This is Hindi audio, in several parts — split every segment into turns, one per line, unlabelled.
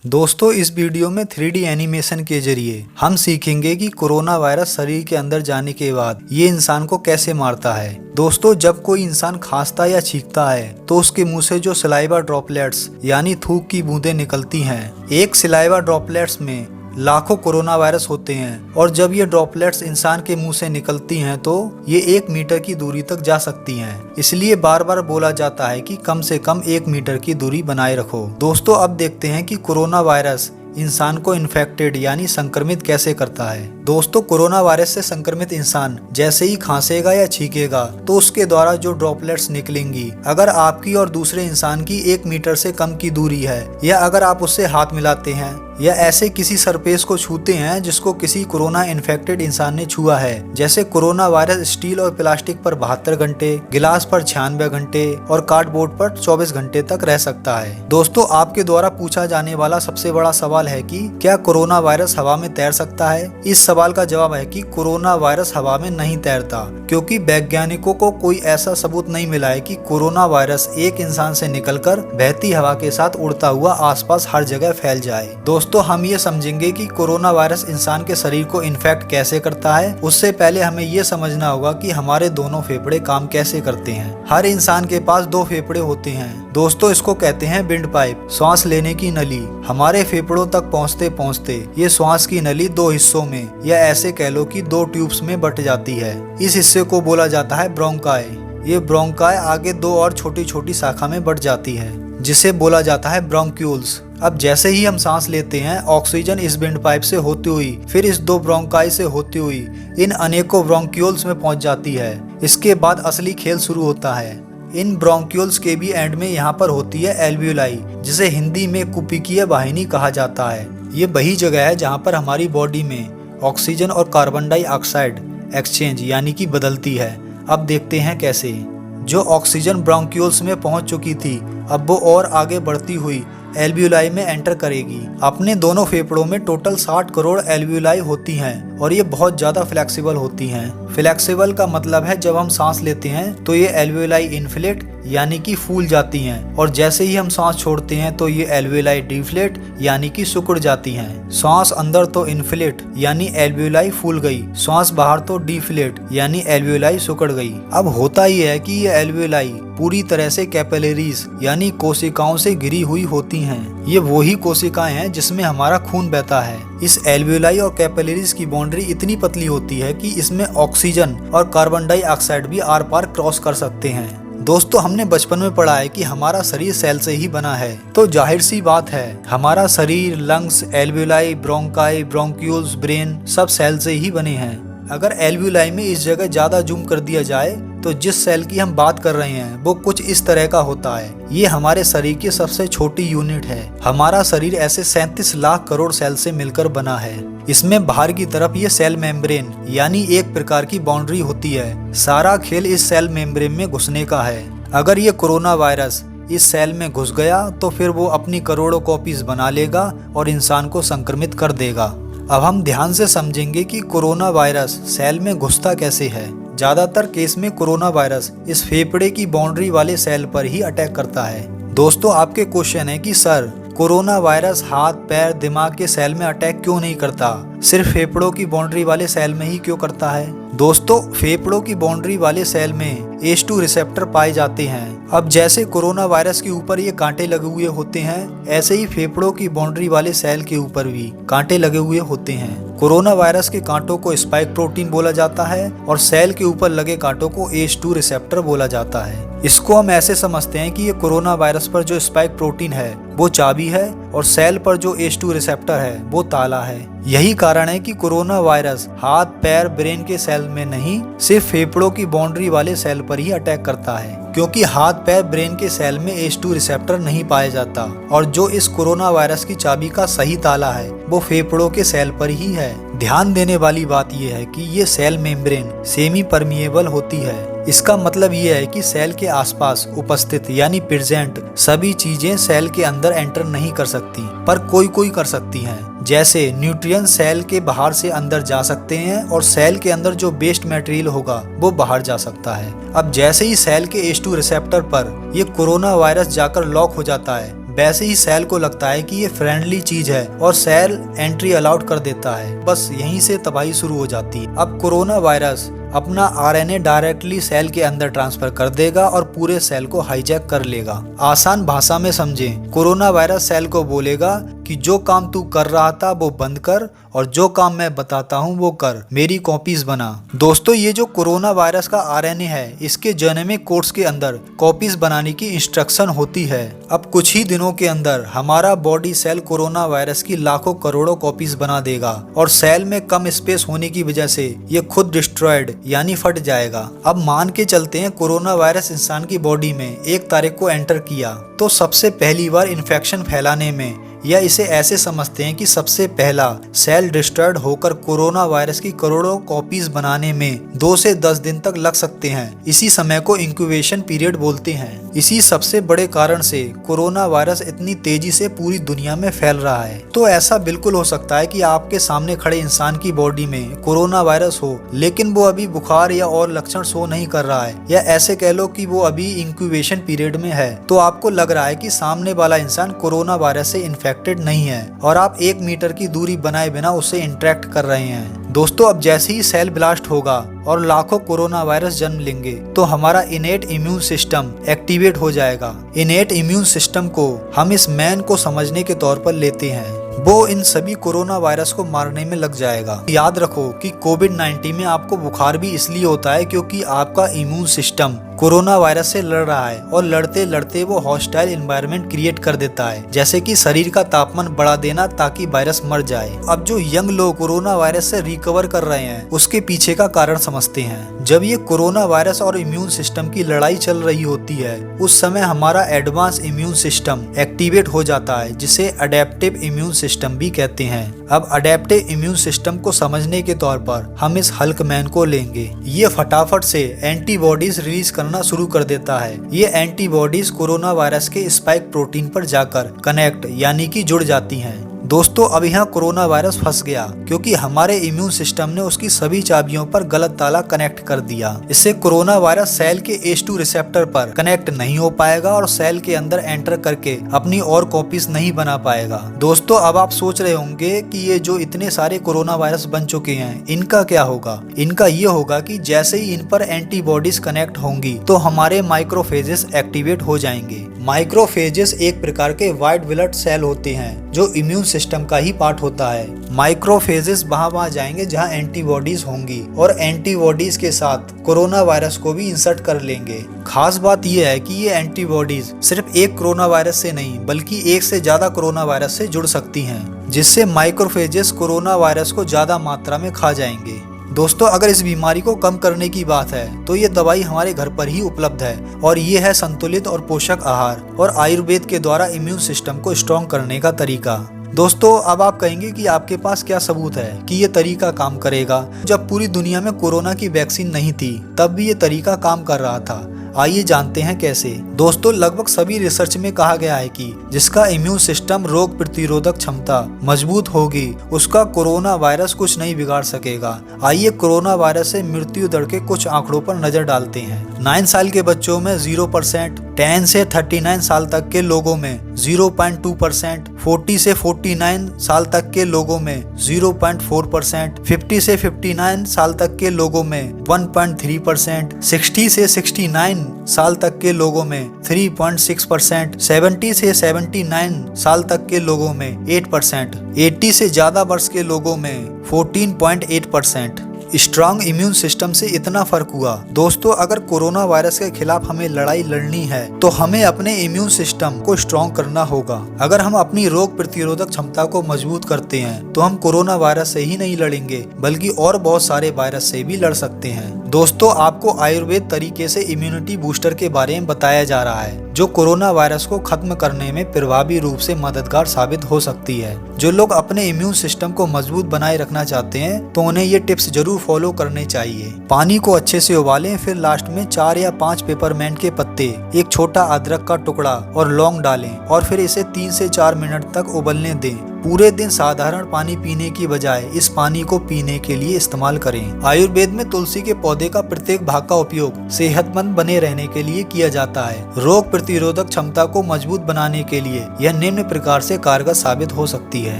दोस्तों इस वीडियो में 3D एनिमेशन के जरिए हम सीखेंगे कि कोरोना वायरस शरीर के अंदर जाने के बाद ये इंसान को कैसे मारता है। दोस्तों जब कोई इंसान खांसता या छींकता है तो उसके मुंह से जो सलाइवा ड्रॉपलेट्स यानी थूक की बूंदें निकलती हैं, एक सलाइवा ड्रॉपलेट्स में लाखों कोरोना वायरस होते हैं और जब ये ड्रॉपलेट्स इंसान के मुंह से निकलती हैं तो ये 1 मीटर की दूरी तक जा सकती हैं। इसलिए बार बार बोला जाता है कि कम से कम 1 मीटर की दूरी बनाए रखो। दोस्तों अब देखते हैं कि कोरोना वायरस इंसान को इन्फेक्टेड यानी संक्रमित कैसे करता है। दोस्तों कोरोना वायरस से संक्रमित इंसान जैसे ही खांसेगा या छींकेगा तो उसके द्वारा जो ड्रॉपलेट्स निकलेंगी, अगर आपकी और दूसरे इंसान की 1 मीटर से कम की दूरी है या अगर आप उससे हाथ मिलाते हैं या ऐसे किसी सरफेस को छूते हैं जिसको किसी कोरोना इन्फेक्टेड इंसान ने छुआ है, जैसे कोरोना वायरस स्टील और प्लास्टिक पर 72 घंटे, गिलास पर 96 घंटे और कार्डबोर्ड पर 24 घंटे तक रह सकता है। दोस्तों आपके द्वारा पूछा जाने वाला सबसे बड़ा सवाल है कि क्या कोरोना वायरस हवा में तैर सकता है। इस सवाल का जवाब है कि कोरोना वायरस हवा में नहीं तैरता, क्योंकि वैज्ञानिकों को कोई ऐसा सबूत नहीं मिला है कि कोरोना वायरस एक इंसान से निकलकर बहती हवा के साथ उड़ता हुआ आसपास हर जगह फैल जाए। दोस्तों हम ये समझेंगे कि कोरोना वायरस इंसान के शरीर को इन्फेक्ट कैसे करता है। उससे पहले हमें ये समझना होगा कि हमारे दोनों फेफड़े काम कैसे करते हैं। हर इंसान के पास 2 फेफड़े होते हैं। दोस्तों इसको कहते हैं विंड पाइप, श्वास लेने की नली। हमारे फेफड़ों तक पहुँचते पहुँचते ये श्वास की नली 2 हिस्सों में या ऐसे कह लो कि 2 ट्यूब्स में बट जाती है। इस हिस्से को बोला जाता है ब्रोंकाई। ये ब्रोंकाई आगे 2 और छोटी छोटी शाखा में बट जाती है जिसे बोला जाता है ब्रोंक्यूल्स। अब जैसे ही हम सांस लेते हैं, ऑक्सीजन इस विंड पाइप से होती हुई फिर इस 2 ब्रोंकाई से होती हुई इन अनेकों ब्रोंक्यूल्स में पहुंच जाती है। इसके बाद असली खेल शुरू होता है। इन ब्रोंक्यूल्स के भी एंड में यहाँ पर होती है एल्वियोलाई, जिसे हिंदी में कुपिकीय वाहिनी कहा जाता है। ये वही जगह है जहाँ पर हमारी बॉडी में ऑक्सीजन और कार्बन डाइऑक्साइड एक्सचेंज यानी कि बदलती है। अब देखते हैं कैसे। जो ऑक्सीजन ब्रोंक्यूल्स में पहुंच चुकी थी अब वो और आगे बढ़ती हुई एल्वियोलाई में एंटर करेगी। अपने दोनों फेफड़ों में टोटल 60 करोड़ एल्वियोलाई होती हैं और ये बहुत ज़्यादा फ्लेक्सिबल होती हैं। फ्लेक्सिबल का मतलब है जब हम सांस लेते हैं तो ये एल्वियोलाई इन्फ्लेट यानी कि फूल जाती हैं और जैसे ही हम सांस छोड़ते हैं तो ये एल्वियोलाई डिफ्लेट यानी कि सिकुड़ जाती हैं। सांस अंदर तो इन्फ्लेट यानी एल्वियोलाई फूल गई, सांस बाहर तो डिफ्लेट यानी एल्वियोलाई सिकुड़ गई। अब होता ही है कि ये एल्वियोलाई पूरी तरह से कैपिलरीज यानी कोशिकाओं से घिरी हुई होती हैं। ये वही कोशिकाएं हैं जिसमें हमारा खून बहता है। इस एल्वियोलाई और कैपिलरीज की बाउंड्री इतनी पतली होती है कि इसमें ऑक्सीजन और कार्बन डाइऑक्साइड भी आर पार क्रॉस कर सकते हैं। दोस्तों हमने बचपन में पढ़ा है कि हमारा शरीर सेल से ही बना है, तो जाहिर सी बात है हमारा शरीर, lungs, alveoli, bronchi, bronchioles, brain सब सेल से ही बने हैं। अगर एल्वियोलाई में इस जगह ज्यादा जूम कर दिया जाए तो जिस सेल की हम बात कर रहे हैं वो कुछ इस तरह का होता है। ये हमारे शरीर की सबसे छोटी यूनिट है। हमारा शरीर ऐसे 37 लाख करोड़ सेल से मिलकर बना है। इसमें बाहर की तरफ ये सेल मेम्ब्रेन यानी एक प्रकार की बाउंड्री होती है। सारा खेल इस सेल मेम्ब्रेन में घुसने का है। अगर ये कोरोना वायरस इस सेल में घुस गया तो फिर वो अपनी करोड़ों कॉपीज बना लेगा और इंसान को संक्रमित कर देगा। अब हम ध्यान से समझेंगे कि कोरोना वायरस सेल में घुसता कैसे है। ज्यादातर केस में कोरोना वायरस इस फेफड़े की बाउंड्री वाले सेल पर ही अटैक करता है। दोस्तों आपके क्वेश्चन है कि सर कोरोना वायरस हाथ, पैर, दिमाग के सेल में अटैक क्यों नहीं करता, सिर्फ फेफड़ों की बाउंड्री वाले सेल में ही क्यों करता है। दोस्तों फेफड़ों की बाउंड्री वाले सेल में H2 रिसेप्टर पाए जाते हैं। अब जैसे कोरोना वायरस के ऊपर ये कांटे लगे हुए होते हैं, ऐसे ही फेफड़ों की बाउंड्री वाले सेल के ऊपर भी कांटे लगे हुए होते हैं। कोरोना वायरस के कांटों को स्पाइक प्रोटीन बोला जाता है और सेल के ऊपर लगे कांटों को H2 रिसेप्टर बोला जाता है। इसको हम ऐसे समझते हैं कि ये कोरोना वायरस पर जो स्पाइक प्रोटीन है वो चाबी है और सेल पर जो H2 रिसेप्टर है वो ताला है। यही कारण है कि कोरोना वायरस हाथ, पैर, ब्रेन के सेल में नहीं, सिर्फ फेफड़ों की बाउंड्री वाले सेल पर ही अटैक करता है, क्योंकि हाथ, पैर, ब्रेन के सेल में H2 रिसेप्टर नहीं पाया जाता और जो इस कोरोना वायरस की चाबी का सही ताला है वो फेफड़ों के सेल पर ही है। ध्यान देने वाली बात यह है कि ये सेल मेम्ब्रेन सेमी परमिएबल होती है। इसका मतलब ये है कि सेल के आसपास उपस्थित यानी प्रेजेंट सभी चीजें सेल के अंदर एंटर नहीं कर सकती, पर कोई कर सकती हैं। जैसे न्यूट्रिएंट सेल के बाहर से अंदर जा सकते हैं और सेल के अंदर जो वेस्ट मटेरियल होगा वो बाहर जा सकता है। अब जैसे ही सेल के H2 रिसेप्टर पर ये कोरोना वायरस जाकर लॉक हो जाता है, वैसे ही सेल को लगता है कि ये फ्रेंडली चीज है और सेल एंट्री अलाउड कर देता है। बस यहीं से तबाही शुरू हो जाती है। अब कोरोना वायरस अपना आरएनए डायरेक्टली सेल के अंदर ट्रांसफर कर देगा और पूरे सेल को हाईजैक कर लेगा। आसान भाषा में समझें, कोरोना वायरस सेल को बोलेगा कि जो काम तू कर रहा था वो बंद कर और जो काम मैं बताता हूँ वो कर, मेरी कॉपीज बना। दोस्तों, ये जो कोरोना वायरस का आरएनए है, इसके जेनेटिक कोड्स के अंदर कॉपीज बनाने की इंस्ट्रक्शन होती है। अब कुछ ही दिनों के अंदर हमारा बॉडी सेल कोरोना वायरस की लाखों करोड़ों कॉपीज बना देगा और सेल में कम स्पेस होने की वजह से ये खुद डिस्ट्रॉयड यानी फट जाएगा। अब मान के चलते हैं कोरोना वायरस इंसान की बॉडी में 1 तारीख को एंटर किया, तो सबसे पहली बार इन्फेक्शन फैलाने में, या इसे ऐसे समझते हैं कि सबसे पहला सेल डिस्ट्रॉयड होकर कोरोना वायरस की करोड़ों कॉपीज बनाने में 2 से 10 दिन तक लग सकते हैं। इसी समय को इंक्यूबेशन पीरियड बोलते हैं। इसी सबसे बड़े कारण से कोरोना वायरस इतनी तेजी से पूरी दुनिया में फैल रहा है। तो ऐसा बिल्कुल हो सकता है कि आपके सामने खड़े इंसान की बॉडी में कोरोना वायरस हो, लेकिन वो अभी बुखार या और लक्षण शो नहीं कर रहा है, या ऐसे कह लो कि वो अभी इंक्यूबेशन पीरियड में है। तो आपको लग रहा है कि सामने वाला इंसान कोरोना वायरस से इन्फेक्टेड नहीं है और आप 1 मीटर की दूरी बनाए बिना उससे इंटरेक्ट कर रहे हैं। दोस्तों, अब जैसे ही सेल ब्लास्ट होगा और लाखों कोरोना वायरस जन्म लेंगे, तो हमारा इनेट इम्यून सिस्टम एक्टिवेट हो जाएगा। इनेट इम्यून सिस्टम को हम इस मैन को समझने के तौर पर लेते हैं। वो इन सभी कोरोना वायरस को मारने में लग जाएगा। याद रखो कि कोविड-19 में आपको बुखार भी इसलिए होता है क्योंकि आपका इम्यून सिस्टम कोरोना वायरस से लड़ रहा है और लड़ते लड़ते वो हॉस्टाइल एनवायरनमेंट क्रिएट कर देता है, जैसे कि शरीर का तापमान बढ़ा देना ताकि वायरस मर जाए। अब जो यंग लोग कोरोना वायरस से रिकवर कर रहे हैं, उसके पीछे का कारण समझते हैं। जब ये कोरोना वायरस और इम्यून सिस्टम की लड़ाई चल रही होती है, उस समय हमारा एडवांस इम्यून सिस्टम एक्टिवेट हो जाता है, जिसे अडेप्टिव इम्यून सिस्टम भी कहते हैं। अब अडेप्टिव इम्यून सिस्टम को समझने के तौर पर हम इस हल्क मैन को लेंगे। ये फटाफट से एंटीबॉडीज रिलीज करना शुरू कर देता है। ये एंटीबॉडीज कोरोना वायरस के स्पाइक प्रोटीन पर जाकर कनेक्ट यानी कि जुड़ जाती हैं। दोस्तों, अब यहाँ कोरोना वायरस फंस गया क्योंकि हमारे इम्यून सिस्टम ने उसकी सभी चाबियों पर गलत ताला कनेक्ट कर दिया। इससे कोरोना वायरस सेल के H2 रिसेप्टर पर कनेक्ट नहीं हो पाएगा और सेल के अंदर एंटर करके अपनी और कॉपीज नहीं बना पाएगा। दोस्तों, अब आप सोच रहे होंगे कि ये जो इतने सारे कोरोना वायरस बन चुके हैं, इनका क्या होगा? इनका ये होगा कि जैसे ही इन पर एंटीबॉडीज कनेक्ट होंगी तो हमारे माइक्रोफेजेस एक्टिवेट हो जाएंगे। माइक्रोफेजेस एक प्रकार के व्हाइट ब्लड सेल होते हैं जो इम्यून सिस्टम का ही पार्ट होता है। माइक्रोफेजेस वहां जाएंगे जहां एंटीबॉडीज होंगी और एंटीबॉडीज के साथ कोरोना वायरस को भी इंसर्ट कर लेंगे। खास बात यह है कि ये एंटीबॉडीज सिर्फ एक कोरोना वायरस से नहीं बल्कि 1 से ज्यादा कोरोना वायरस से जुड़ सकती हैं, जिससे माइक्रोफेजेस कोरोना वायरस को ज्यादा मात्रा में खा जाएंगे। दोस्तों, अगर इस बीमारी को कम करने की बात है तो ये दवाई हमारे घर पर ही उपलब्ध है और ये है संतुलित और पोषक आहार और आयुर्वेद के द्वारा इम्यून सिस्टम को स्ट्रॉन्ग करने का तरीका। दोस्तों, अब आप कहेंगे कि आपके पास क्या सबूत है कि ये तरीका काम करेगा? जब पूरी दुनिया में कोरोना की वैक्सीन नहीं थी तब भी ये तरीका काम कर रहा था। आइए जानते हैं कैसे। दोस्तों, लगभग सभी रिसर्च में कहा गया है कि जिसका इम्यून सिस्टम रोग प्रतिरोधक क्षमता मजबूत होगी उसका कोरोना वायरस कुछ नहीं बिगाड़ सकेगा। आइए कोरोना वायरस से मृत्यु दर के कुछ आंकड़ों पर नजर डालते हैं। 9 साल के बच्चों में 0%, 10 से 39 साल तक के लोगों में 0.2%, 40 से 49 साल तक के लोगों में 0.4%, 50 से 59 साल तक के लोगों में 1.3%, 60 से 69 साल तक के लोगों में 3.6%, 70 से 79 साल तक के लोगों में 8%, 80 से ज्यादा वर्ष के लोगों में 14.8%। स्ट्रॉन्ग इम्यून सिस्टम से इतना फर्क हुआ। दोस्तों, अगर कोरोना वायरस के खिलाफ हमें लड़ाई लड़नी है तो हमें अपने इम्यून सिस्टम को स्ट्रॉन्ग करना होगा। अगर हम अपनी रोग प्रतिरोधक क्षमता को मजबूत करते हैं तो हम कोरोना वायरस से ही नहीं लड़ेंगे बल्कि और बहुत सारे वायरस से भी लड़ सकते हैं। दोस्तों, आपको आयुर्वेद तरीके से इम्यूनिटी बूस्टर के बारे में बताया जा रहा है जो कोरोना वायरस को खत्म करने में प्रभावी रूप से मददगार साबित हो सकती है। जो लोग अपने इम्यून सिस्टम को मजबूत बनाए रखना चाहते हैं तो उन्हें ये टिप्स जरूर फॉलो करने चाहिए। पानी को अच्छे से उबालें, फिर लास्ट में 4 या 5 पेपरमेंट के पत्ते, एक छोटा अदरक का टुकड़ा और लौंग डालें और फिर इसे 3 से 4 मिनट तक उबलने दें। पूरे दिन साधारण पानी पीने की बजाय इस पानी को पीने के लिए इस्तेमाल करें। आयुर्वेद में तुलसी के पौधे का प्रत्येक भाग का उपयोग सेहतमंद बने रहने के लिए किया जाता है। रोग प्रतिरोधक क्षमता को मजबूत बनाने के लिए यह निम्न प्रकार से कारगर साबित हो सकती है।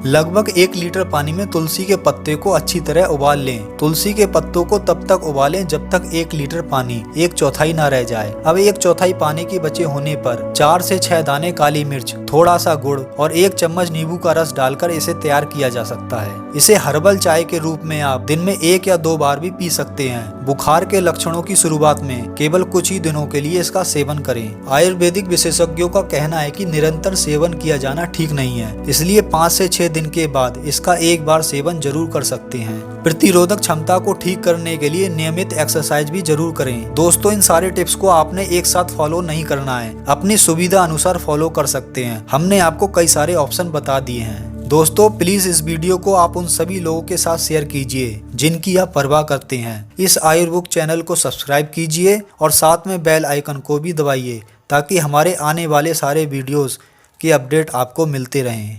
लगभग 1 लीटर पानी में तुलसी के पत्ते को अच्छी तरह उबाल लें। तुलसी के पत्तों को तब तक उबालें जब तक 1 लीटर पानी 1/4 न रह जाए। अब 1/4 पानी के बचे होने पर 4 से 6 दाने काली मिर्च, थोड़ा सा गुड़ और 1 चम्मच नींबू का रस डालकर इसे तैयार किया जा सकता है। इसे हर्बल चाय के रूप में आप दिन में 1 या 2 बार भी पी सकते हैं। बुखार के लक्षणों की शुरुआत में केवल कुछ ही दिनों के लिए इसका सेवन करें। आयुर्वेदिक विशेषज्ञों का कहना है कि निरंतर सेवन किया जाना ठीक नहीं है, इसलिए 5 से 6 दिन के बाद इसका एक बार सेवन जरूर कर सकते हैं। प्रतिरोधक क्षमता को ठीक करने के लिए नियमित एक्सरसाइज भी जरूर करें। दोस्तों, इन सारे टिप्स को आपने एक साथ फॉलो नहीं करना है, अपनी सुविधा अनुसार फॉलो कर सकते हैं। हमने आपको कई सारे ऑप्शन बता दिए हैं। दोस्तों, प्लीज इस वीडियो को आप उन सभी लोगों के साथ शेयर कीजिए जिनकी आप परवाह करते हैं। इस आयुर्बुक चैनल को सब्सक्राइब कीजिए और साथ में बेल आइकन को भी दबाइए ताकि हमारे आने वाले सारे वीडियोस के अपडेट आपको मिलते रहें।